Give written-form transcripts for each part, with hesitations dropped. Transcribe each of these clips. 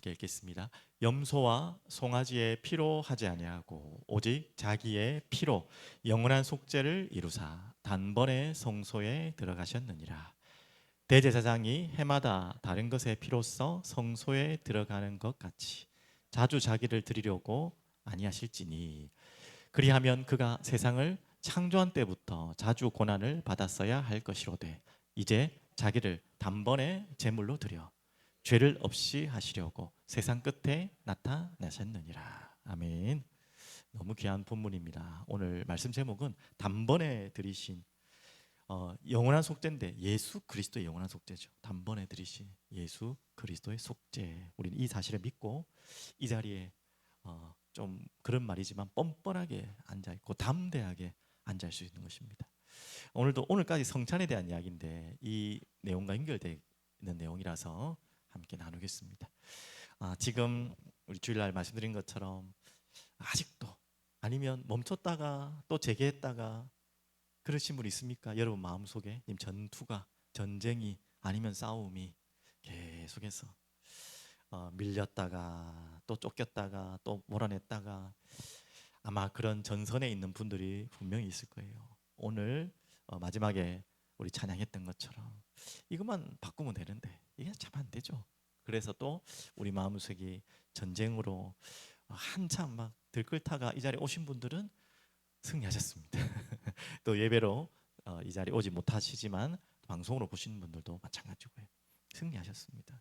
함께 읽겠습니다. 염소와 송아지의 피로 하지 아니하고 오직 자기의 피로 영원한 속죄를 이루사 단번에 성소에 들어가셨느니라. 대제사장이 해마다 다른 것의 피로써 성소에 들어가는 것 같이 자주 자기를 드리려고 아니하실지니 그리하면 그가 세상을 창조한 때부터 자주 고난을 받았어야 할 것이로되 이제 자기를 단번에 제물로 드려 죄를 없이 하시려고 세상 끝에 나타나셨느니라. 아멘. 너무 귀한 본문입니다. 오늘 말씀 제목은 단번에 들이신 영원한 속죄인데 예수 그리스도의 영원한 속죄죠. 단번에 들이신 예수 그리스도의 속죄. 우리는 이 사실을 믿고 이 자리에 좀 그런 말이지만 뻔뻔하게 앉아 있고 담대하게 앉을 수 있는 것입니다. 오늘까지 성찬에 대한 이야기인데 이 내용과 연결되어 있는 내용이라서 함께 나누겠습니다. 지금 우리 주일날 말씀드린 것처럼 아직도 아니면 멈췄다가 또 재개했다가 그러신 분 있습니까? 여러분 마음속에 전투가 전쟁이 아니면 싸움이 계속해서 밀렸다가 또 쫓겼다가 또 몰아냈다가 아마 그런 전선에 있는 분들이 분명히 있을 거예요. 오늘 마지막에 우리 찬양했던 것처럼 이것만 바꾸면 되는데 이게 참 안 되죠. 그래서 또 우리 마음속이 전쟁으로 한참 막 들끓다가 이 자리에 오신 분들은 승리하셨습니다. 또 예배로 이 자리에 오지 못하시지만 방송으로 보시는 분들도 마찬가지고요. 승리하셨습니다.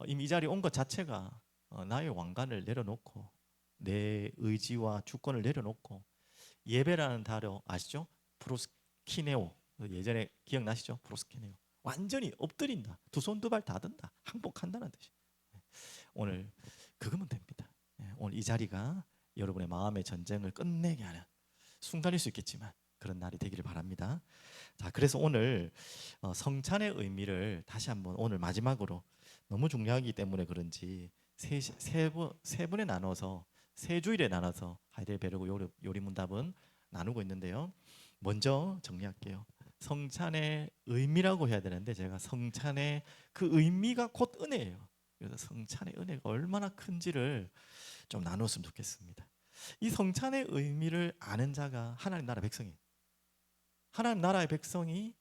이미 이 자리에 온 것 자체가 나의 왕관을 내려놓고 내 의지와 주권을 내려놓고 예배라는 단어 아시죠? 프로스키네오. 예전에 기억나시죠? 프로스키네오. 완전히 엎드린다. 두 손 두 발 다 든다. 항복한다는 뜻이. 오늘 그거면 됩니다. 오늘 이 자리가 여러분의 마음의 전쟁을 끝내게 하는 순간일 수 있겠지만 그런 날이 되기를 바랍니다. 자, 그래서 오늘 성찬의 의미를 다시 한번 오늘 마지막으로 너무 중요하기 때문에 그런지 세 분에 나눠서 세 주일에 나눠서 하이델베르그 요리문답은 나누고 있는데요. 먼저 정리할게요. 성찬의 의미라고 해야 되는데 제가 성찬의 그 의미가 곧 은혜예요. 그래서 성찬의 은혜가 얼마나 큰지를 좀 나눴으면 좋겠습니다. 이 성찬의 의미를 아는 자가 하나님 나라 백성이에요. 하나님 나라의 백성이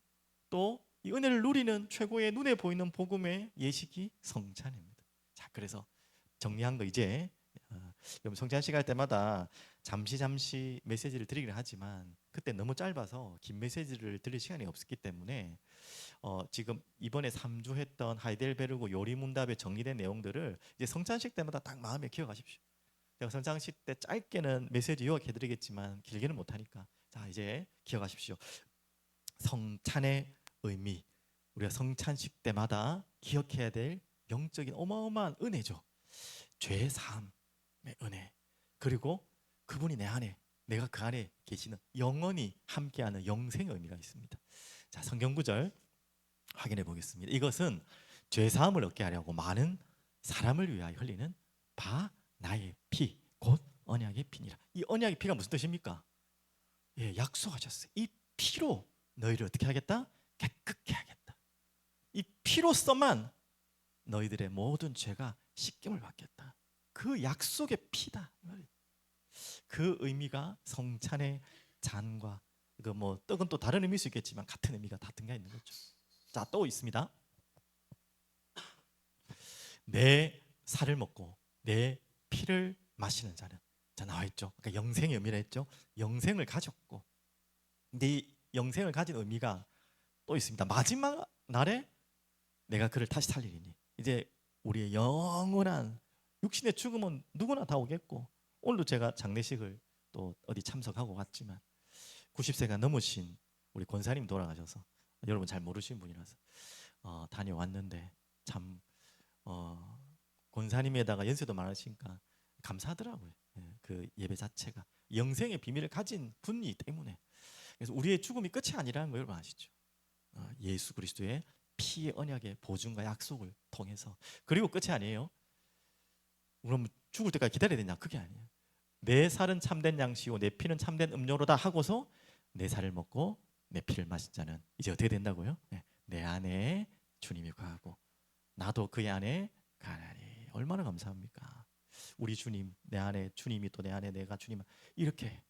또 이 은혜를 누리는 최고의 눈에 보이는 복음의 예식이 성찬입니다. 자, 그래서 정리한 거 이제 여러분 성찬 시간 때마다 잠시 메시지를 드리긴 하지만 그때 너무 짧아서 긴 메시지를 드릴 시간이 없었기 때문에 지금 이번에 3주 했던 하이델베르그 요리문답에 정리된 내용들을 이제 성찬식 때마다 딱 마음에 기억하십시오. 제가 성찬식 때 짧게는 메시지 요약해드리겠지만 길게는 못하니까 자 이제 기억하십시오. 성찬의 의미, 우리가 성찬식 때마다 기억해야 될 영적인 어마어마한 은혜죠. 죄 사함의 은혜, 그리고 그분이 내 안에, 내가 그 안에 계시는 영원히 함께하는 영생의 의미가 있습니다. 자, 성경 구절 확인해 보겠습니다. 이것은 죄 사함을 얻게 하려고 많은 사람을 위하여 흘리는 바 나의 피, 곧 언약의 피니라. 이 언약의 피가 무슨 뜻입니까? 예, 약속하셨어요. 이 피로 너희를 어떻게 하겠다? 깨끗게 하겠다. 이 피로서만 너희들의 모든 죄가 씻김을 받겠다. 그 약속의 피다. 그 의미가 성찬의 잔과 그 뭐 떡은 또 다른 의미일 수 있겠지만 같은 의미가 다 등가 있는 거죠. 자, 또 있습니다. 내 살을 먹고 내 피를 마시는 자는 자 나와 있죠. 그러니까 영생의 의미라 했죠. 영생을 가졌고 네 영생을 가진 의미가 또 있습니다. 마지막 날에 내가 그를 다시 살리리니 이제 우리의 영원한 육신의 죽음은 누구나 다 오겠고 오늘도 제가 장례식을 또 어디 참석하고 갔지만 90세가 넘으신 우리 권사님 돌아가셔서 여러분 잘 모르시는 분이라서 다녀왔는데 참 권사님에다가 연세도 많으시니까 감사하더라고요. 예, 그 예배 자체가 영생의 비밀을 가진 분이기 때문에 그래서 우리의 죽음이 끝이 아니라는 거 여러분 아시죠? 예수 그리스도의 피의 언약의 보증과 약속을 통해서 그리고 끝이 아니에요. 그럼 죽을 때까지 기다려야 되냐? 그게 아니에요. 내 살은 참된 양식이고 내 피는 참된 음료로다 하고서 내 살을 먹고 내 피를 마신 자는 이제 어떻게 된다고요? 네, 내 안에 주님이 거하고 나도 그의 안에 가나니 얼마나 감사합니까? 우리 주님, 내 안에 주님이 또 내 안에 내가 주님, 이렇게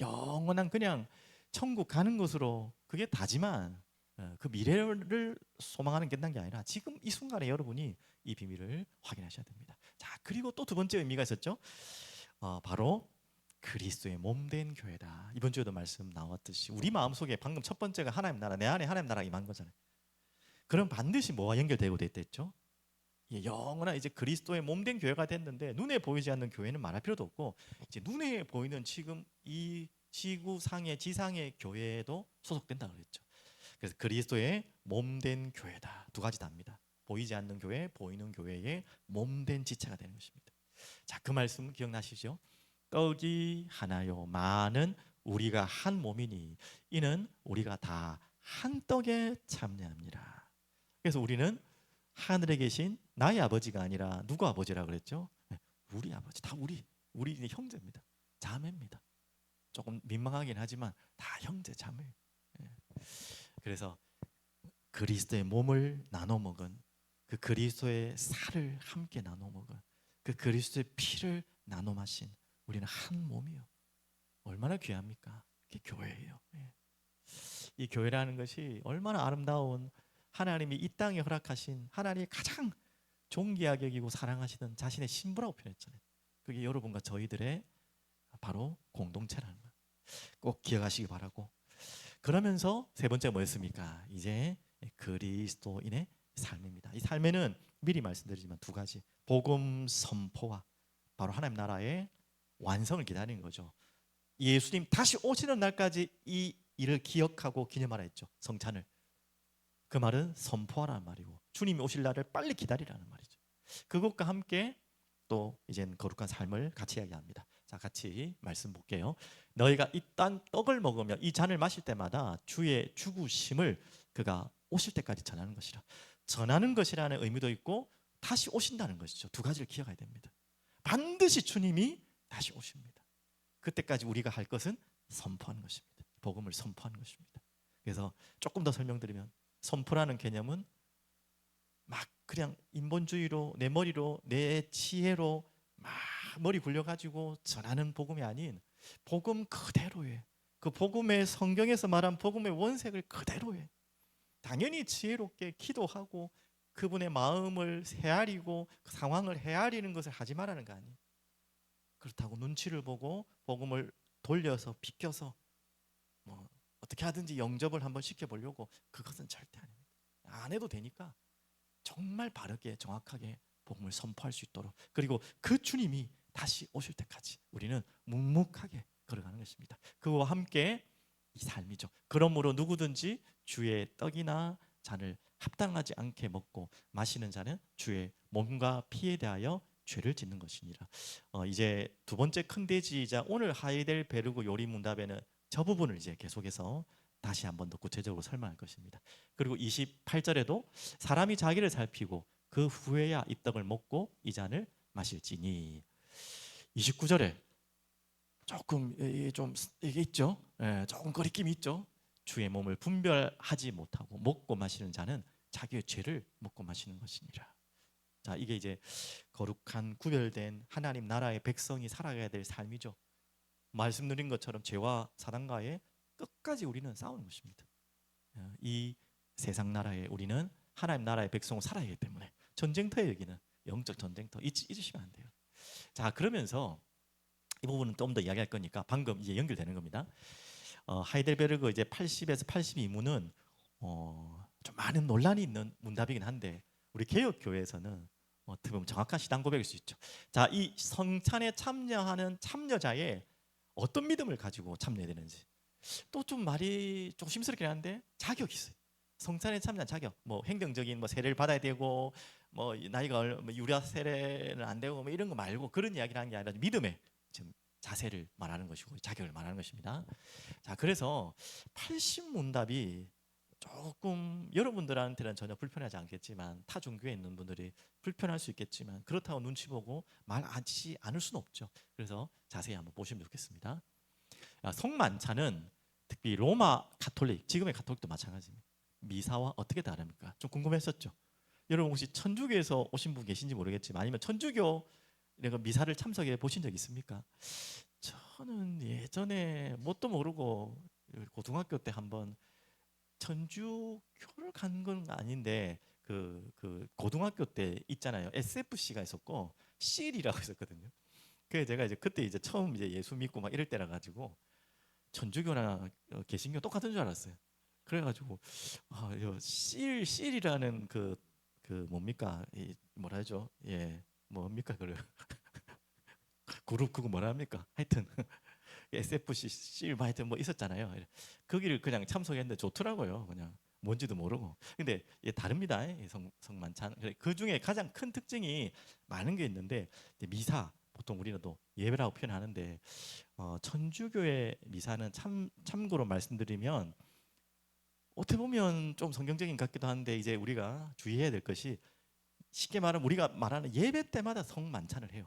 영원한 그냥 천국 가는 것으로 그게 다지만 그 미래를 소망하는 게 아니라 지금 이 순간에 여러분이 이 비밀을 확인하셔야 됩니다. 자, 그리고 또 두 번째 의미가 있었죠. 바로 그리스도의 몸된 교회다. 이번 주에도 말씀 나왔듯이 우리 마음속에 방금 첫 번째가 하나님 나라, 내 안에 하나님 나라 임한 거잖아요. 그럼 반드시 뭐와 연결되고 됐댔죠? 영원한 이제 그리스도의 몸된 교회가 됐는데, 눈에 보이지 않는 교회는 말할 필요도 없고, 이제 눈에 보이는 지금 이 지구상의 지상의 교회에도 소속된다 그랬죠. 그래서 그리스도의 몸된 교회다. 두 가지 답니다. 보이지 않는 교회, 보이는 교회의 몸된 지체가 되는 것입니다. 자, 그 말씀 기억나시죠? 떡이 하나요 많은 우리가 한 몸이니 이는 우리가 다 한 떡에 참여합니다. 그래서 우리는 하늘에 계신 나의 아버지가 아니라 누구 아버지라 그랬죠? 우리 아버지, 다 우리 이제 형제입니다. 자매입니다. 조금 민망하긴 하지만 다 형제 자매. 그래서 그리스도의 몸을 나눠 먹은, 그 그리스도의 살을 함께 나눠 먹은, 그 그리스도의 피를 나눠 마신 우리는 한 몸이요. 얼마나 귀합니까? 그게 교회예요. 이 교회라는 것이 얼마나 아름다운, 하나님이 이 땅에 허락하신 하나님이 가장 존귀하게 여기고 사랑하시는 자신의 신부라고 표현했잖아요. 그게 여러분과 저희들의 바로 공동체라는 거예요. 꼭 기억하시기 바라고. 그러면서 세 번째가 뭐였습니까? 이제 그리스도인의 삶입니다. 이 삶에는 미리 말씀드리지만 두 가지, 복음 선포와 바로 하나님 나라의 완성을 기다리는 거죠. 예수님 다시 오시는 날까지 이 일을 기억하고 기념하라 했죠. 성찬을. 그 말은 선포하라는 말이고, 주님이 오실 날을 빨리 기다리라는 말이죠. 그것과 함께 또 이젠 거룩한 삶을 같이 이야기합니다. 자, 같이 말씀 볼게요. 너희가 이 땅 떡을 먹으며 이 잔을 마실 때마다 주의 죽으심을 그가 오실 때까지 전하는 것이라. 전하는 것이라는 의미도 있고 다시 오신다는 것이죠. 두 가지를 기억해야 됩니다. 반드시 주님이 다시 오십니다. 그때까지 우리가 할 것은 선포하는 것입니다. 복음을 선포하는 것입니다. 그래서 조금 더 설명드리면, 선포라는 개념은 막 그냥 인본주의로 내 머리로 내 지혜로 막 머리 굴려가지고 전하는 복음이 아닌, 복음 그대로의, 그 복음의 성경에서 말한 복음의 원색을 그대로의, 당연히 지혜롭게 기도하고 그분의 마음을 헤아리고 그 상황을 헤아리는 것을 하지 말라는 거 아니에요. 그렇다고 눈치를 보고 복음을 돌려서 비껴서 뭐 어떻게 하든지 영접을 한번 시켜보려고, 그것은 절대 아닙니다. 안 해도 되니까 정말 바르게 정확하게 복음을 선포할 수 있도록, 그리고 그 주님이 다시 오실 때까지 우리는 묵묵하게 걸어가는 것입니다. 그와 함께 이 삶이죠. 그러므로 누구든지 주의 떡이나 잔을 합당하지 않게 먹고 마시는 자는 주의 몸과 피에 대하여 죄를 짓는 것이니라. 이제 두 번째 큰 대지이자 오늘 하이델베르그 요리 문답에는 저 부분을 이제 계속해서 다시 한번 더 구체적으로 설명할 것입니다. 그리고 28절에도 사람이 자기를 살피고 그 후에야 이 떡을 먹고 이 잔을 마실지니. 29절에 조금 좀 이게 있죠. 조금 거리낌이 있죠. 주의 몸을 분별하지 못하고 먹고 마시는 자는 자기의 죄를 먹고 마시는 것이니라. 자, 이게 이제 거룩한 구별된 하나님 나라의 백성이 살아가야 될 삶이죠. 말씀 드린 것처럼 죄와 사단과의 끝까지 우리는 싸우는 것입니다. 이 세상 나라에 우리는 하나님 나라의 백성으로 살아야 하기 때문에 전쟁터에, 여기는 영적 전쟁터, 잊으시면 안 돼요. 자, 그러면서 이 부분은 좀 더 이야기할 거니까 방금 이제 연결되는 겁니다. 하이델베르그 이제 80에서 82문은 좀 많은 논란이 있는 문답이긴 한데, 우리 개혁 교회에서는 어떻게 보면 정확한 신앙 고백일 수 있죠. 자, 이 성찬에 참여하는 참여자의 어떤 믿음을 가지고 참여해야 되는지, 또 좀 말이 조심스럽긴 한데 자격이 있어요. 성찬에 참여한 자격, 뭐 행정적인 뭐 세례를 받아야 되고 뭐 나이가 유라 세례는 안 되고 뭐 이런 거 말고, 그런 이야기를 하는 게 아니라 믿음의 지금 자세를 말하는 것이고 자격을 말하는 것입니다. 자, 그래서 80문답이 조금 여러분들한테는 전혀 불편하지 않겠지만, 타 종교에 있는 분들이 불편할 수 있겠지만, 그렇다고 눈치 보고 말하지 않을 수는 없죠. 그래서 자세히 한번 보시면 좋겠습니다. 성만찬은 특히 로마 가톨릭, 지금의 가톨릭도 마찬가지입니다. 미사와 어떻게 다릅니까? 좀 궁금했었죠. 여러분 혹시 천주교에서 오신 분 계신지 모르겠지만 아니면 천주교 내가 미사를 참석해 보신 적 있습니까? 저는 예전에 뭣도 모르고 고등학교 때 한번 천주교를 간 건 아닌데 그 고등학교 때 있잖아요. SFC가 있었고 CL이라고 있었거든요. 그래서 제가 이제 그때 이제 처음 이제 예수 믿고 막 이럴 때라 가지고 천주교나 개신교 똑같은 줄 알았어요. 그래가지고 요 CL이라는 그 뭡니까 뭐라 하죠? 예, 뭡니까 그 그룹 그거 뭐라 합니까? 하여튼 SFC 실 하여튼 뭐 있었잖아요. 거기를 그냥 참석했는데 좋더라고요. 그냥 뭔지도 모르고. 근데 다릅니다. 성만찬. 그 중에 가장 큰 특징이 많은 게 있는데 미사 보통 우리는 또 예배라고 표현하는데 천주교의 미사는 참고로 말씀드리면 어떻게 보면 좀 성경적인 것 같기도 한데 이제 우리가 주의해야 될 것이 쉽게 말하면 우리가 말하는 예배 때마다 성만찬을 해요.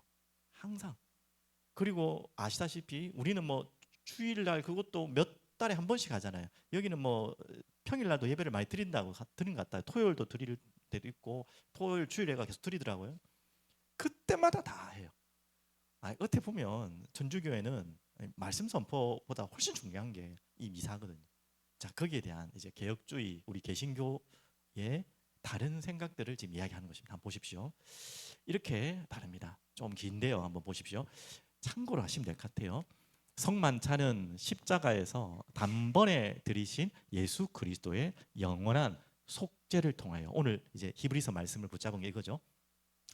항상. 그리고 아시다시피 우리는 뭐 주일날 그것도 몇 달에 한 번씩 하잖아요. 여기는 뭐 평일날도 예배를 많이 드린 것 같아요. 토요일도 드릴 때도 있고 토요일 주일에가 계속 드리더라고요. 그때마다 다 해요. 어떻게 보면 천주교회는 말씀 선포보다 훨씬 중요한 게 이 미사거든요. 자, 거기에 대한 이제 개혁주의 우리 개신교의 다른 생각들을 지금 이야기하는 것입니다. 한번 보십시오. 이렇게 다릅니다. 좀 긴데요. 한번 보십시오. 참고로 하시면 될 것 같아요. 성만찬은 십자가에서 단번에 들이신 예수 그리스도의 영원한 속죄를 통하여 오늘 이제 히브리서 말씀을 붙잡은 게 이거죠.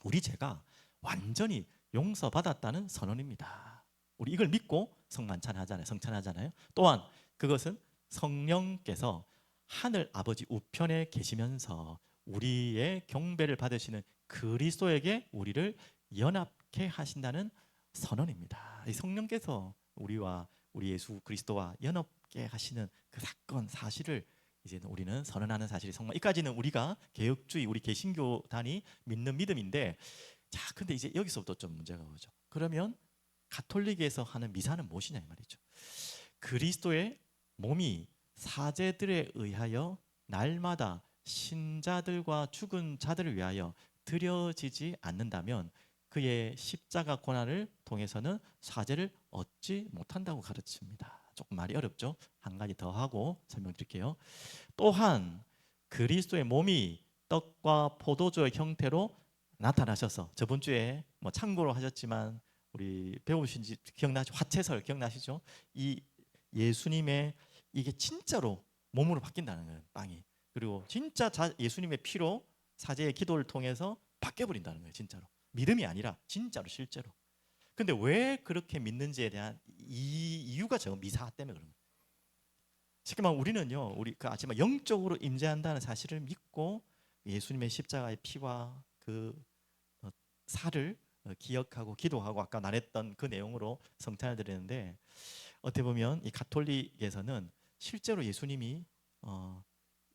우리 죄가 완전히 용서받았다는 선언입니다. 우리 이걸 믿고 성만찬 하잖아요. 성찬하잖아요. 또한 그것은 성령께서 하늘 아버지 우편에 계시면서 우리의 경배를 받으시는 그리스도에게 우리를 연합케 하신다는 선언입니다. 이 성령께서 우리와 우리 예수 그리스도와 연합케 하시는 그 사건 사실을 이제 우리는 선언하는 사실이 성만. 이까지는 우리가 개혁주의 우리 개신교단이 믿는 믿음인데, 자, 근데 이제 여기서부터 좀 문제가 오죠. 그러면 가톨릭에서 하는 미사는 무엇이냐 이 말이죠. 그리스도의 몸이 사제들에 의하여 날마다 신자들과 죽은 자들을 위하여 드려지지 않는다면 그의 십자가 고난을 통해서는 사제를 얻지 못한다고 가르칩니다. 조금 말이 어렵죠? 한 가지 더 하고 설명드릴게요. 또한 그리스도의 몸이 떡과 포도주의 형태로 나타나셔서 저번 주에 뭐 참고로 하셨지만 우리 배우신지 기억나시죠? 화채설 기억나시죠? 이 예수님의 이게 진짜로 몸으로 바뀐다는 거예요. 빵이. 그리고 진짜 예수님의 피로 사제의 기도를 통해서 바뀌어버린다는 거예요. 진짜로. 믿음이 아니라 진짜로 실제로. 근데 왜 그렇게 믿는지에 대한 이유가 저 미사 때문에 그런 거예요. 쉽게 말하면 우리는요, 우리 그 아침에 영적으로 임재한다는 사실을 믿고 예수님의 십자가의 피와 그 살을 기억하고 기도하고 아까 말했던 그 내용으로 성찬을 드리는데, 어떻게 보면 이 가톨릭에서는 실제로 예수님이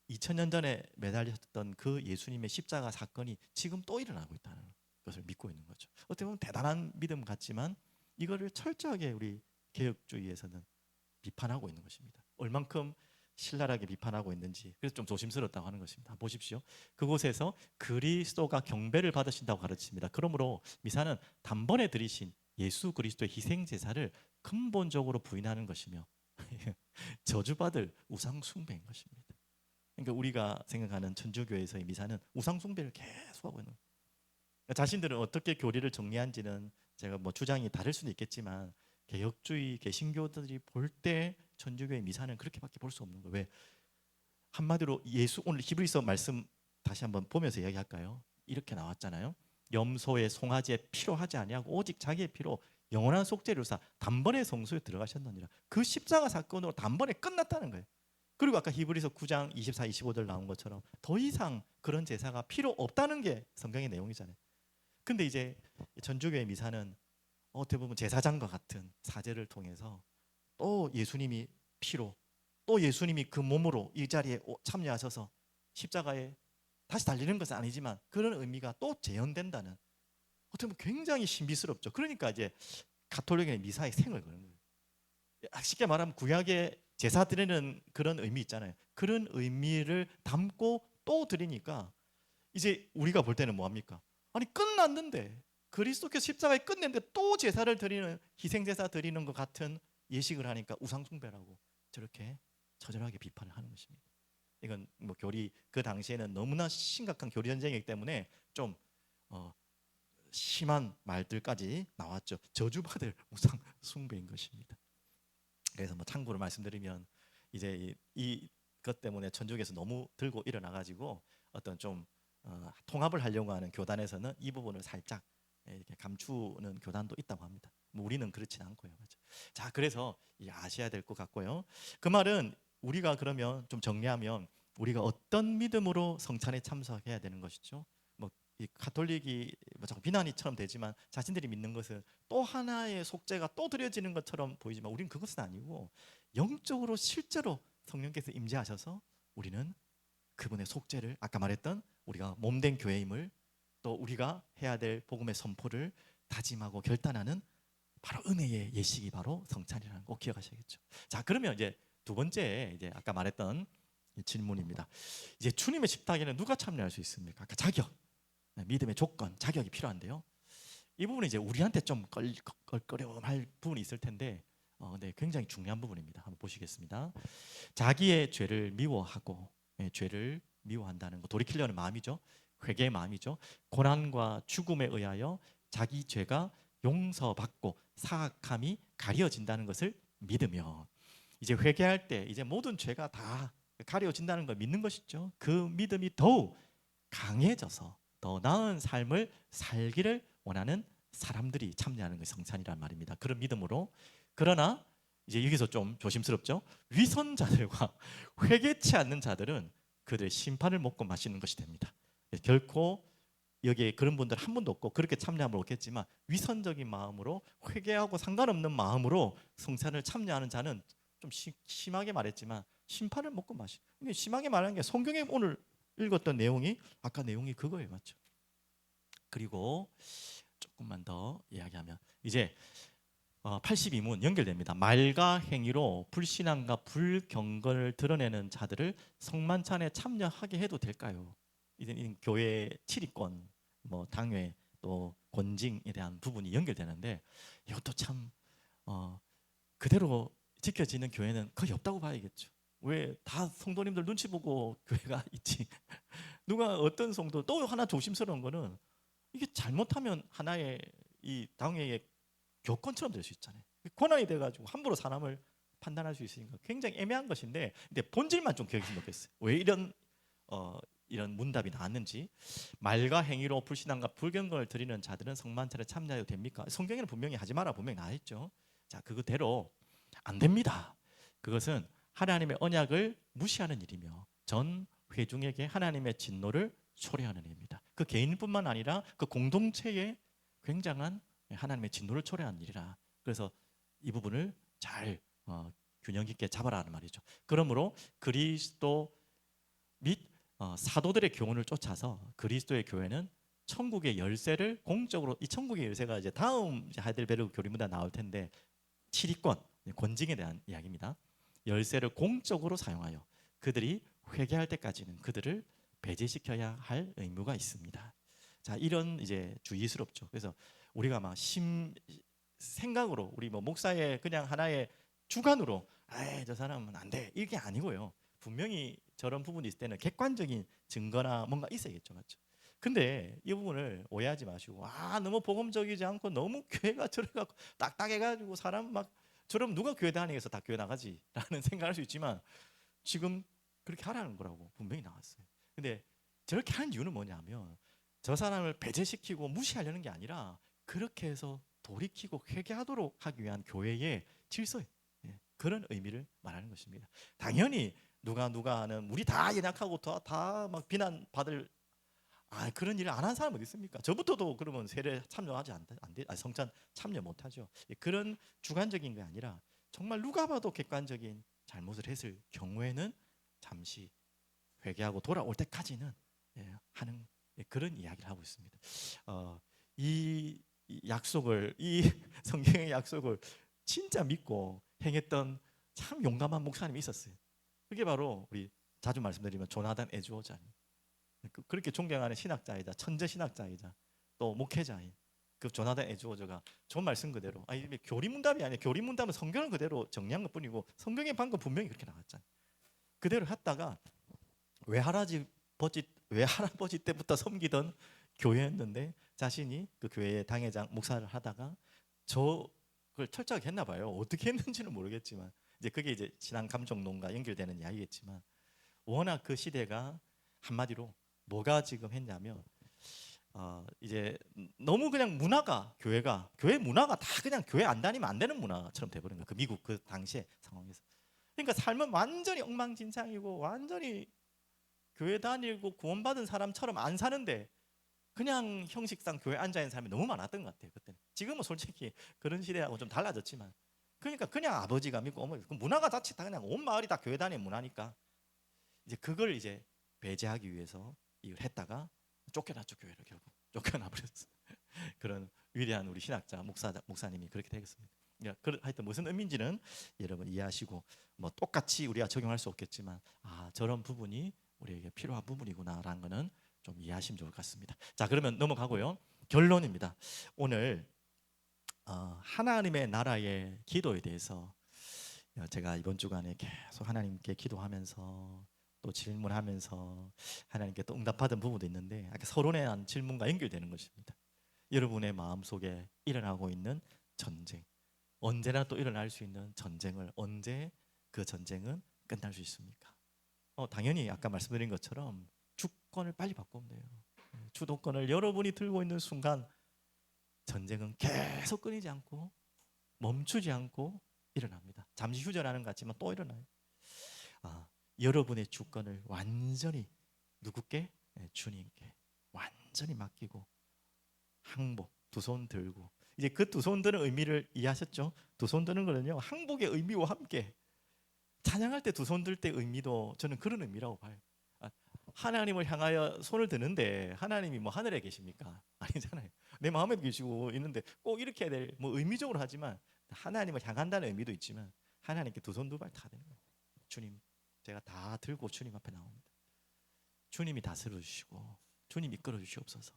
2000년 전에 매달렸던 그 예수님의 십자가 사건이 지금 또 일어나고 있다는 것을 믿고 있는 거죠. 어떻게 보면 대단한 믿음 같지만 이거를 철저하게 우리 개혁주의에서는 비판하고 있는 것입니다. 얼만큼 신랄하게 비판하고 있는지, 그래서 좀 조심스럽다고 하는 것입니다. 보십시오. 그곳에서 그리스도가 경배를 받으신다고 가르칩니다. 그러므로 미사는 단번에 드리신 예수 그리스도의 희생 제사를 근본적으로 부인하는 것이며 저주받을 우상 숭배인 것입니다. 그러니까 우리가 생각하는 천주교에서의 미사는 우상 숭배를 계속하고 있는 거예요. 자신들은 어떻게 교리를 정리한지는 제가 뭐 주장이 다를 수는 있겠지만 개혁주의 개신교들이 볼 때 천주교의 미사는 그렇게밖에 볼 수 없는 거예요. 왜? 한마디로 예수, 오늘 히브리서 말씀 다시 한번 보면서 이야기할까요? 이렇게 나왔잖아요. 염소의 송아지의 피로 하지 아니하고 오직 자기의 피로 영원한 속죄를 사 단번에 성소에 들어가셨느니라. 그 십자가 사건으로 단번에 끝났다는 거예요. 그리고 아까 히브리서 9장 24, 25절 나온 것처럼 더 이상 그런 제사가 필요 없다는 게 성경의 내용이잖아요. 근데 이제 전주교의 미사는 어떻게 보면 제사장과 같은 사제를 통해서 또 예수님이 피로 또 예수님이 그 몸으로 이 자리에 참여하셔서 십자가에 다시 달리는 것은 아니지만 그런 의미가 또 재현된다는, 어떻게 보면 굉장히 신비스럽죠. 그러니까 이제 가톨릭의 미사의 생을 거는 거예요. 쉽게 말하면 구약의 제사 드리는 그런 의미 있잖아요. 그런 의미를 담고 또 드리니까 이제 우리가 볼 때는 뭐합니까? 아니 끝났는데 그리스도께서 십자가에 끝냈는데 또 제사를 드리는 희생제사 드리는 것 같은 예식을 하니까 우상숭배라고 저렇게 처절하게 비판을 하는 것입니다. 이건 뭐 교리 그 당시에는 너무나 심각한 교리 전쟁이기 때문에 좀 심한 말들까지 나왔죠. 저주받을 우상 숭배인 것입니다. 그래서 뭐 참고로 말씀드리면 이제 이것 때문에 천주교에서 너무 들고 일어나 가지고 어떤 좀 통합을 하려고 하는 교단에서는 이 부분을 살짝 이렇게 감추는 교단도 있다고 합니다. 뭐 우리는 그렇진 않고요. 그렇죠? 자, 그래서 아셔야 될 것 같고요. 그 말은 우리가 그러면 좀 정리하면 우리가 어떤 믿음으로 성찬에 참석해야 되는 것이죠. 뭐 이 가톨릭이 뭐 자꾸 비난이처럼 되지만 자신들이 믿는 것은 또 하나의 속죄가 또 드려지는 것처럼 보이지만 우리는 그것은 아니고 영적으로 실제로 성령께서 임재하셔서 우리는 그분의 속죄를 아까 말했던 우리가 몸된 교회임을 또 우리가 해야 될 복음의 선포를 다짐하고 결단하는 바로 은혜의 예식이 바로 성찬이라는 거 꼭 기억하셔야겠죠. 자, 그러면 이제 두 번째 이제 아까 말했던 질문입니다. 이제 주님의 식탁에는 누가 참여할 수 있습니까? 아까 자격, 믿음의 조건, 자격이 필요한데요. 이 부분은 이제 우리한테 좀 껄끄러움할 부분이 있을 텐데, 네, 굉장히 중요한 부분입니다. 한번 보시겠습니다. 자기의 죄를 미워하고, 죄를 미워한다는 거, 돌이키려는 마음이죠. 회개의 마음이죠. 고난과 죽음에 의하여 자기 죄가 용서받고 사악함이 가려진다는 것을 믿으며, 이제 회개할 때 이제 모든 죄가 다 가려진다는 걸 믿는 것이죠. 그 믿음이 더욱 강해져서 더 나은 삶을 살기를 원하는 사람들이 참여하는 것이 성찬이란 말입니다. 그런 믿음으로. 그러나 이제 여기서 좀 조심스럽죠. 위선자들과 회개치 않는 자들은 그들의 심판을 먹고 마시는 것이 됩니다. 결코 여기에 그런 분들 한 분도 없고 그렇게 참여하면 없겠지만 위선적인 마음으로 회개하고 상관없는 마음으로 성찬을 참여하는 자는 좀 심하게 말했지만 심판을 먹고 마시. 심하게 말하는 게 성경에 오늘 읽었던 내용이 아까 내용이 그거예요, 맞죠? 그리고 조금만 더 이야기하면 이제 82문 연결됩니다. 말과 행위로 불신앙과 불경건을 드러내는 자들을 성만찬에 참여하게 해도 될까요? 이제 교회 치리권, 뭐 당회 또 권징에 대한 부분이 연결되는데 이것도 참 그대로 지켜지는 교회는 거의 없다고 봐야겠죠. 왜 다 성도님들 눈치 보고 교회가 있지? 누가 어떤 성도 또 하나 조심스러운 거는 이게 잘못하면 하나의 이 당회의 교권처럼 될 수 있잖아요. 권한이 돼가지고 함부로 사람을 판단할 수 있으니까 굉장히 애매한 것인데, 근데 본질만 좀 기억했으면 좋겠어요. 왜 이런 문답이 나왔는지. 말과 행위로 불신앙과 불경건을 드리는 자들은 성만찬에 참여해도 됩니까? 성경에는 분명히 하지 마라 분명히 나와 있죠. 자, 그거대로 안 됩니다. 그것은 하나님의 언약을 무시하는 일이며 전 회중에게 하나님의 진노를 초래하는 일입니다. 그 개인뿐만 아니라 그 공동체에 굉장한 하나님의 진노를 초래하는 일이라. 그래서 이 부분을 잘 균형 있게 잡아라 하는 말이죠. 그러므로 그리스도 및 사도들의 교훈을 쫓아서 그리스도의 교회는 천국의 열쇠를 공적으로, 이 천국의 열쇠가 이제 다음 하이델베르크 교리문에 나올 텐데 치리권, 권징에 대한 이야기입니다. 열쇠를 공적으로 사용하여 그들이 회개할 때까지는 그들을 배제시켜야 할 의무가 있습니다. 자, 이런 이제 주의스럽죠. 그래서 우리가 막 생각으로 우리 뭐 목사의 그냥 하나의 주관으로 저 사람은 안 돼 이게 아니고요. 분명히 저런 부분이 있을 때는 객관적인 증거나 뭔가 있어야겠죠, 맞죠? 근데 이 부분을 오해하지 마시고 너무 복음적이지 않고 너무 교회가 저래갖고 딱딱해가지고 사람 막 저럼 누가 교회 다니겠어? 다 교회 나가지라는 생각할 수 있지만 지금 그렇게 하라는 거라고 분명히 나왔어요. 근데 저렇게 하는 이유는 뭐냐면 저 사람을 배제시키고 무시하려는 게 아니라 그렇게 해서 돌이키고 회개하도록 하기 위한 교회의 질서, 그런 의미를 말하는 것입니다. 당연히 누가 하는 우리 다 연약하고 다 막 비난받을 그런 일을 안 한 사람 어디 있습니까? 저부터도 그러면 세례 참여하지 성찬 참여 못하죠. 그런 주관적인 게 아니라 정말 누가 봐도 객관적인 잘못을 했을 경우에는 잠시 회개하고 돌아올 때까지는 하는 그런 이야기를 하고 있습니다. 이 약속을, 이 성경의 약속을 진짜 믿고 행했던 참 용감한 목사님이 있었어요. 그게 바로 우리 자주 말씀드리면 조나단 에즈워자님. 그렇게 존경하는 신학자이자 천재 신학자이자 또 목회자인 그 조나단 에즈워저가 좋은 말씀 그대로, 아니 교리문답이 아니라 교리문답은 성경을 그대로 정리한 것뿐이고 성경의 방금 분명히 그렇게 나왔잖아요. 그대로 했다가 외할아버지 때부터 섬기던 교회였는데 자신이 그 교회의 당회장 목사를 하다가 저걸 철저하게 했나 봐요. 어떻게 했는지는 모르겠지만 이제 그게 이제 신앙 감정론과 연결되는 이야기겠지만, 워낙 그 시대가 한마디로 뭐가 지금 했냐면 이제 너무 그냥 문화가 교회 문화가 다 그냥 교회 안 다니면 안 되는 문화처럼 돼버린 거예요. 그 미국 그 당시의 상황에서. 그러니까 삶은 완전히 엉망진창이고 완전히 교회 다니고 구원받은 사람처럼 안 사는데 그냥 형식상 교회 앉아 있는 사람이 너무 많았던 것 같아요. 그때는. 지금은 솔직히 그런 시대하고 좀 달라졌지만, 그러니까 그냥 아버지가 믿고 어머니, 그 문화가 자칫 다 그냥 온 마을이 다 교회 다니는 문화니까 이제 그걸 이제 배제하기 위해서 이걸 했다가 쫓겨났죠. 교회를 결국 쫓겨나 버렸어. 그런 위대한 우리 신학자 목사님이 그렇게 되겠습니다. 하여튼 무슨 의미인지는 여러분 이해하시고, 뭐 똑같이 우리가 적용할 수 없겠지만 저런 부분이 우리에게 필요한 부분이구나라는 거는 좀 이해하시면 좋을 것 같습니다. 자, 그러면 넘어가고요. 결론입니다. 오늘 하나님의 나라의 기도에 대해서 제가 이번 주간에 계속 하나님께 기도하면서 또 질문하면서 하나님께 또 응답받은 부분도 있는데, 아까 서론에 한 질문과 연결되는 것입니다. 여러분의 마음속에 일어나고 있는 전쟁, 언제나 또 일어날 수 있는 전쟁을 언제 그 전쟁은 끝날 수 있습니까? 당연히 아까 말씀드린 것처럼 주권을 빨리 바꾸면 돼요. 주도권을 여러분이 들고 있는 순간 전쟁은 계속 끊이지 않고 멈추지 않고 일어납니다. 잠시 휴전하는 것 같지만 또 일어나요. 여러분의 주권을 완전히 누구께? 주님께 완전히 맡기고 항복, 두 손 들고, 이제 그 두 손 드는 의미를 이해하셨죠? 두 손 드는 거는요, 항복의 의미와 함께 찬양할 때 두 손 들 때 의미도 저는 그런 의미라고 봐요. 하나님을 향하여 손을 드는데 하나님이 뭐 하늘에 계십니까? 아니잖아요. 내 마음에 계시고 있는데 꼭 이렇게 해야 될, 뭐 의미적으로 하지만 하나님을 향한다는 의미도 있지만 하나님께 두 손 두 발 다 되는 거예요. 주님, 제가 다 들고 주님 앞에 나옵니다. 주님이 다스려 주시고 주님 이끌어 주시옵소서.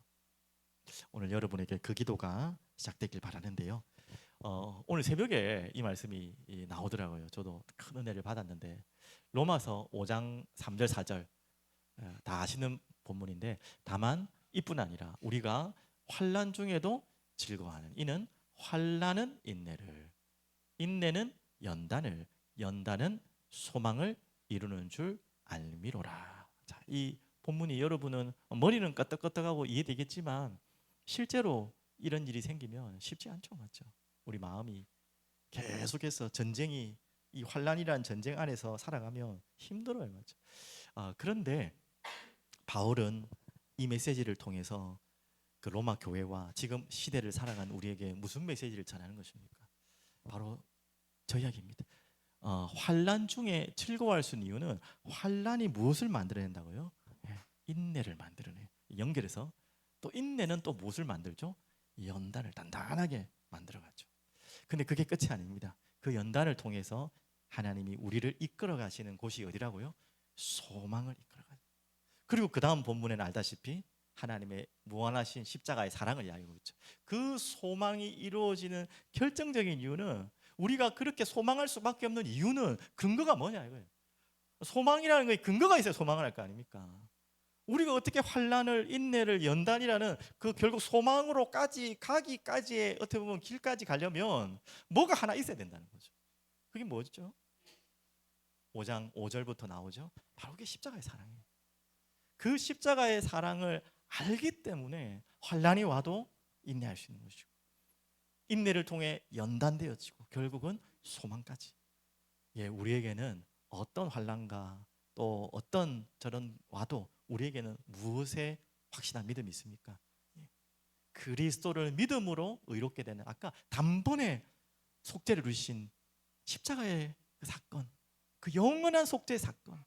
오늘 여러분에게 그 기도가 시작되길 바라는데요. 오늘 새벽에 이 말씀이 나오더라고요. 저도 큰 은혜를 받았는데, 로마서 5장 3절 4절 다 아시는 본문인데, 다만 이뿐 아니라 우리가 환난 중에도 즐거워하는 이는 환난은 인내를, 인내는 연단을, 연단은 소망을 이루는 줄 알미로라. 자, 이 본문이 여러분은 머리는 끄덕끄덕하고 이해되겠지만 실제로 이런 일이 생기면 쉽지 않죠, 맞죠? 우리 마음이 계속해서 전쟁이, 이 환란이라는 전쟁 안에서 살아가면 힘들어요, 맞죠? 그런데 바울은 이 메시지를 통해서 그 로마 교회와 지금 시대를 살아가는 우리에게 무슨 메시지를 전하는 것입니까? 바로 저 이야기입니다. 환란 중에 즐거워할 수 있는 이유는 환란이 무엇을 만들어낸다고요? 인내를 만들어내요. 연결해서 또 인내는 또 무엇을 만들죠? 연단을 단단하게 만들어가죠. 근데 그게 끝이 아닙니다. 그 연단을 통해서 하나님이 우리를 이끌어 가시는 곳이 어디라고요? 소망을 이끌어 가죠. 그리고 그 다음 본문에는 알다시피 하나님의 무한하신 십자가의 사랑을 이야기하고 있죠. 그 소망이 이루어지는 결정적인 이유는, 우리가 그렇게 소망할 수밖에 없는 이유는 근거가 뭐냐 이거예요. 소망이라는 거에 근거가 있어야 소망을 할 거 아닙니까? 우리가 어떻게 환난을, 인내를, 연단이라는 그 결국 소망으로까지 가기까지의 어떻게 보면 길까지 가려면 뭐가 하나 있어야 된다는 거죠. 그게 뭐죠? 5장 5절부터 나오죠. 바로 그게 십자가의 사랑이에요. 그 십자가의 사랑을 알기 때문에 환난이 와도 인내할 수 있는 것이고, 인내를 통해 연단되어지고 결국은 소망까지. 우리에게는 어떤 환난과 또 어떤 저런 와도 우리에게는 무엇에 확신한 믿음이 있습니까? 그리스도를 믿음으로 의롭게 되는, 아까 단번에 속죄를 이루신 십자가의 그 사건, 그 영원한 속죄의 사건,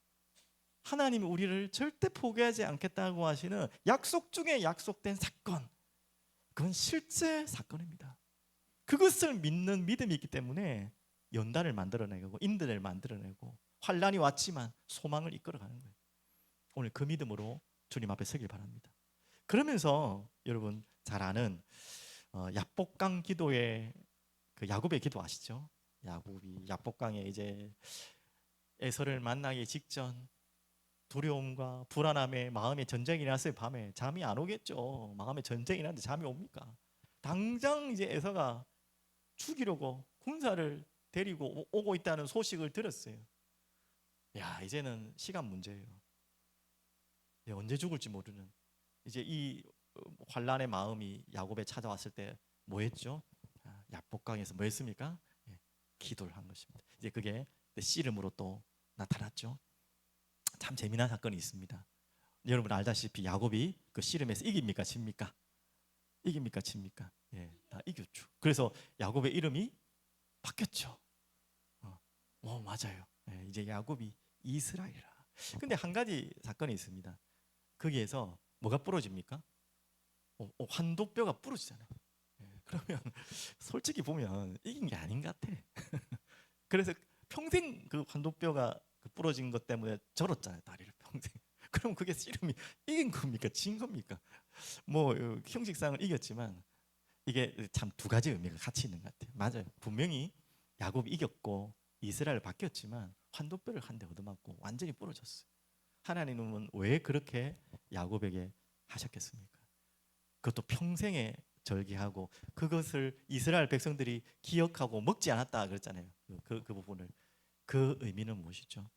하나님이 우리를 절대 포기하지 않겠다고 하시는 약속 중에 약속된 사건, 그건 실제 사건입니다. 그것을 믿는 믿음이 있기 때문에 연단을 만들어내고 인내를 만들어내고 환난이 왔지만 소망을 이끌어가는 거예요. 오늘 그 믿음으로 주님 앞에 서길 바랍니다. 그러면서 여러분 잘 아는 야복강 기도의 그 야곱의 기도 아시죠? 야곱이 야복강에 이제 에서를 만나기 직전 두려움과 불안함에 마음에 전쟁이 났어요. 밤에 잠이 안 오겠죠. 마음에 전쟁이 났는데 잠이 옵니까? 당장 이제 에서가 죽이려고 군사를 데리고 오고 있다는 소식을 들었어요. 야, 이제는 시간 문제예요. 언제 죽을지 모르는 이제 이 환란의 마음이 야곱에 찾아왔을 때 뭐했죠? 야복강에서 뭐했습니까? 기도를 한 것입니다. 이제 그게 씨름으로 또 나타났죠. 참 재미난 사건이 있습니다. 여러분 알다시피 야곱이 그 씨름에서 이깁니까 집니까? 이깁니까 집니까? 다 이겼죠. 그래서 야곱의 이름이 바뀌었죠. 맞아요. 이제 야곱이 이스라엘이라. 근데 한 가지 사건이 있습니다. 거기에서 뭐가 부러집니까? 환도뼈가 부러지잖아요. 그러면 솔직히 보면 이긴 게 아닌 것 같아. 그래서 평생 그 환도뼈가 부러진 것 때문에 절었잖아요. 다리를 평생. 그럼 그게 씨름이 이긴 겁니까? 진 겁니까? 뭐 형식상은 이겼지만 이게 참 두 가지 의미가 같이 있는 것 같아요. 맞아요. 분명히 야곱이 이겼고 이스라엘 바뀌었지만 환도뼈를 한 대 얻어맞고 완전히 부러졌어요. 하나님은 왜 그렇게 야곱에게 하셨겠습니까? 그것도 평생에 절기하고 그것을 이스라엘 백성들이 기억하고 먹지 않았다 그랬잖아요. 그 부분을. 그 의미는 무엇이죠?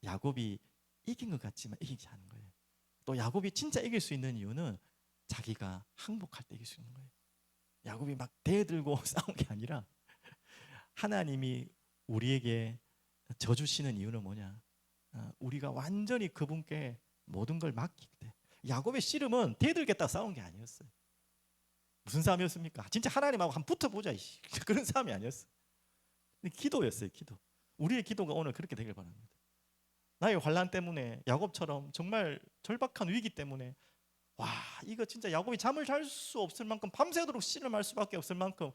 야곱이 이긴 것 같지만 이기지 않은 거예요. 또 야곱이 진짜 이길 수 있는 이유는 자기가 항복할 때 이길 수 있는 거예요. 야곱이 막 대들고 싸운 게 아니라 하나님이 우리에게 져주시는 이유는 뭐냐? 우리가 완전히 그분께 모든 걸 맡길 때. 야곱의 씨름은 대들겠다 싸운 게 아니었어요. 무슨 싸움이었습니까? 진짜 하나님하고 한번 붙어보자 그런 싸움이 아니었어요. 기도였어요. 기도. 우리의 기도가 오늘 그렇게 되길 바랍니다. 나의 환난 때문에 야곱처럼 정말 절박한 위기 때문에 와 이거 진짜 야곱이 잠을 잘 수 없을 만큼 밤새도록 씨름할 수밖에 없을 만큼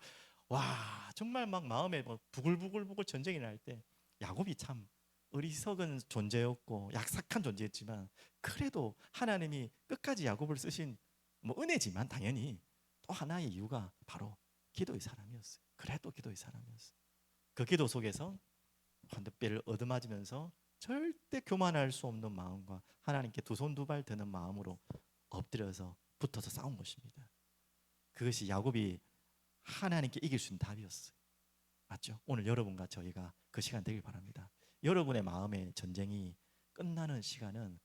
와 정말 막 마음에 뭐 부글부글 전쟁이 날 때 야곱이 참 어리석은 존재였고 약삭한 존재였지만 그래도 하나님이 끝까지 야곱을 쓰신 뭐 은혜지만 당연히 또 하나의 이유가 바로 기도의 사람이었어요. 그래도 기도의 사람이었어요. 그 기도 속에서 환도뼈를 얻어맞으면서 절대 교만할 수 없는 마음과 하나님께 두 손 두 발 드는 마음으로 엎드려서 붙어서 싸운 것입니다. 그것이 야곱이 하나님께 이길 수 있는 답이었어요. 맞죠? 오늘 여러분과 저희가 그 시간 되길 바랍니다. 여러분의 마음의 전쟁이 끝나는 시간은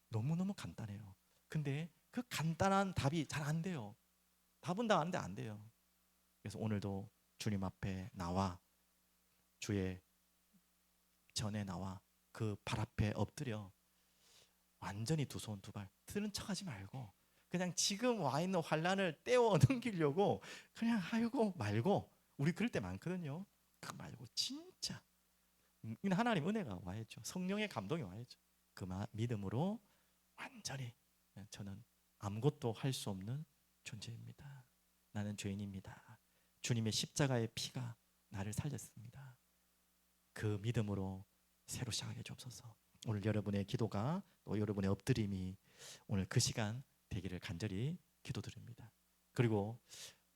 너무너무 간단해요. 근데 그 간단한 답이 잘 안 돼요. 답은 다 아는데 안 돼요. 그래서 오늘도 주님 앞에 나와 주의 전에 나와 그 발 앞에 엎드려 완전히 두 손 두 발 드는 척하지 말고 그냥 지금 와 있는 환란을 떼어 넘기려고 그냥 하고 말고 우리 그럴 때 많거든요. 그 말고 진짜 하나님 은혜가 와야죠. 성령의 감동이 와야죠. 그 믿음으로 완전히 저는 아무것도 할 수 없는 존재입니다. 나는 죄인입니다. 주님의 십자가의 피가 나를 살렸습니다. 그 믿음으로 새로 시작하게 주옵소서. 오늘 여러분의 기도가 또 여러분의 엎드림이 오늘 그 시간 되기를 간절히 기도드립니다. 그리고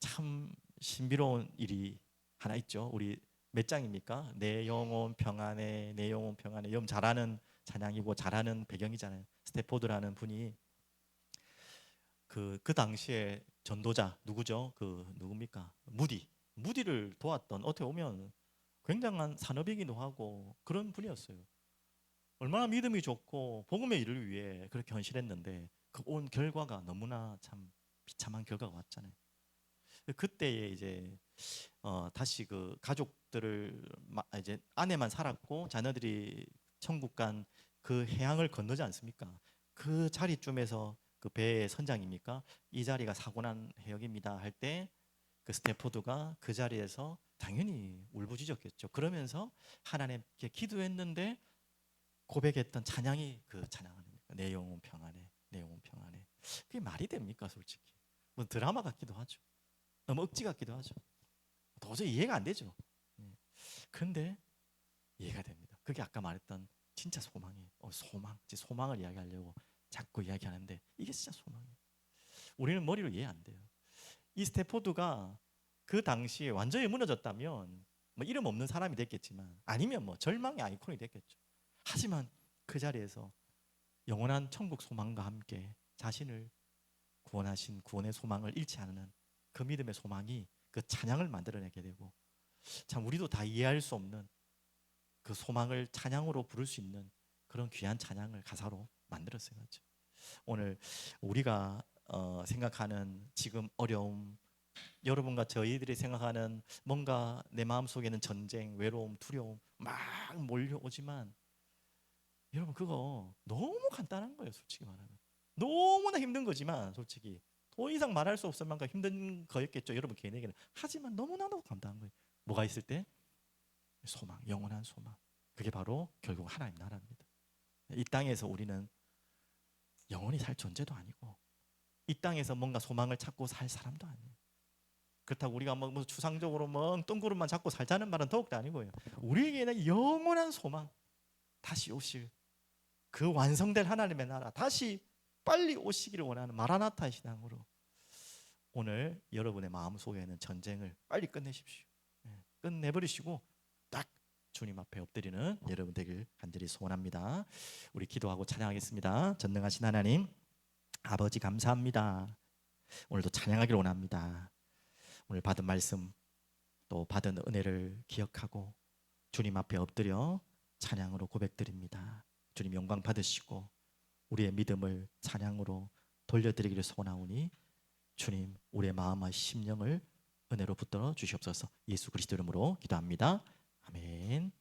참 신비로운 일이 하나 있죠. 우리 몇 장입니까? 내 영혼 평안해, 내 영혼 평안해. 여러분 잘 아는 찬양이고 잘 아는 배경이잖아요. 스태포드라는 분이 그 당시에 전도자 누구죠? 그 누굽니까? 무디를 도왔던 어떻게 보면 굉장한 산업이기도 하고 그런 분이었어요. 얼마나 믿음이 좋고 복음의 일을 위해 그렇게 헌신했는데 그 온 결과가 너무나 참 비참한 결과가 왔잖아요. 그때에 이제 다시 그 가족들을 이제 아내만 살았고 자녀들이 천국 간 그 해양을 건너지 않습니까? 그 자리쯤에서 그 배의 선장입니까? 이 자리가 사고 난 해역입니다 할 때 그 스태포드가 그 자리에서 당연히 울부짖었겠죠. 그러면서 하나님께 기도했는데 고백했던 찬양이 그 찬양 아닙니까? 내 영혼 평안해, 내 영혼 평안해. 그게 말이 됩니까, 솔직히? 뭐 드라마 같기도 하죠. 너무 억지 같기도 하죠. 도저히 이해가 안 되죠. 그런데 이해가 됩니다. 그게 아까 말했던 진짜 소망이에요. 소망을 이야기하려고 자꾸 이야기하는데 이게 진짜 소망이에요. 우리는 머리로 이해 안 돼요. 이 스태포드가 그 당시에 완전히 무너졌다면 뭐 이름 없는 사람이 됐겠지만, 아니면 뭐 절망의 아이콘이 됐겠죠. 하지만 그 자리에서 영원한 천국 소망과 함께 자신을 구원하신 구원의 소망을 잃지 않는 그 믿음의 소망이 그 찬양을 만들어내게 되고, 참 우리도 다 이해할 수 없는 그 소망을 찬양으로 부를 수 있는 그런 귀한 찬양을 가사로 만들었어요. 그렇죠? 오늘 우리가 생각하는 지금 어려움, 여러분과 저희들이 생각하는 뭔가 내 마음속에는 전쟁, 외로움, 두려움 막 몰려오지만, 여러분 그거 너무 간단한 거예요. 솔직히 말하면 너무나 힘든 거지만, 솔직히 더 이상 말할 수 없을 만큼 힘든 거였겠죠, 여러분 개인에게는. 하지만 너무나도 간단한 거예요. 뭐가 있을 때? 소망, 영원한 소망. 그게 바로 결국 하나님 나라입니다. 이 땅에서 우리는 영원히 살 존재도 아니고, 이 땅에서 뭔가 소망을 찾고 살 사람도 아니에요. 그렇다고 우리가 뭐 추상적으로 뭐 똥구름만 잡고 살자는 말은 더욱더 아니고요. 우리에게는 영원한 소망, 다시 오실 그 완성될 하나님의 나라, 다시 빨리 오시기를 원하는 마라나타의 신앙으로 오늘 여러분의 마음속에 있는 전쟁을 빨리 끝내십시오. 끝내버리시고 딱 주님 앞에 엎드리는 여러분 되길 간절히 소원합니다. 우리 기도하고 찬양하겠습니다. 전능하신 하나님, 아버지 감사합니다. 오늘도 찬양하기를 원합니다. 오늘 받은 말씀, 또 받은 은혜를 기억하고 주님 앞에 엎드려 찬양으로 고백드립니다. 주님 영광 받으시고 우리의 믿음을 찬양으로 돌려드리기를 소원하오니, 주님 우리의 마음과 심령을 은혜로 붙들어 주시옵소서. 예수 그리스도 이름으로 기도합니다. 아멘.